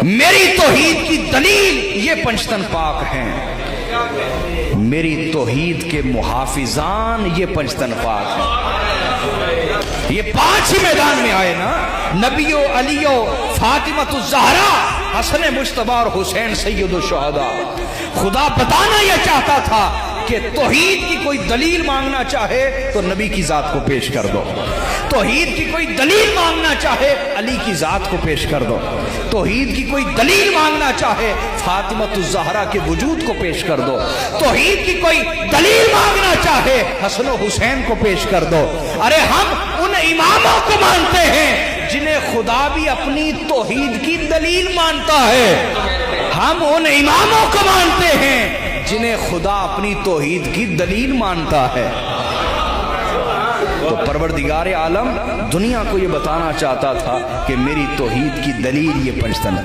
میری توحید کی دلیل یہ پنجتن پاک ہیں، میری توحید کے محافظان یہ پنجتن پاک ہیں۔ یہ پانچ ہی میدان میں آئے نا، نبیو، علیو، فاطمۃ الزہرا، حسن مجتبی اور حسین سید الشہداء۔ خدا بتانا یہ چاہتا تھا کہ توحید کی کوئی دلیل مانگنا چاہے تو نبی کی ذات کو پیش کر دو، توحید کی کوئی دلیل مانگنا چاہے علی کی ذات کو پیش کر دو، توحید کی کوئی دلیل مانگنا چاہے فاطمۃ الزہرا کے وجود کو پیش کر دو، توحید کی کوئی دلیل مانگنا چاہے حسن و حسین کو پیش کر دو۔ ارے ہم ان اماموں کو مانتے ہیں جنہیں خدا بھی اپنی توحید کی دلیل مانتا ہے، ہم ان اماموں کو مانتے ہیں جنہیں خدا اپنی توحید کی دلیل مانتا ہے۔ تو پروردگار عالم دنیا کو یہ بتانا چاہتا تھا کہ میری توحید کی دلیل یہ پنجتن پاک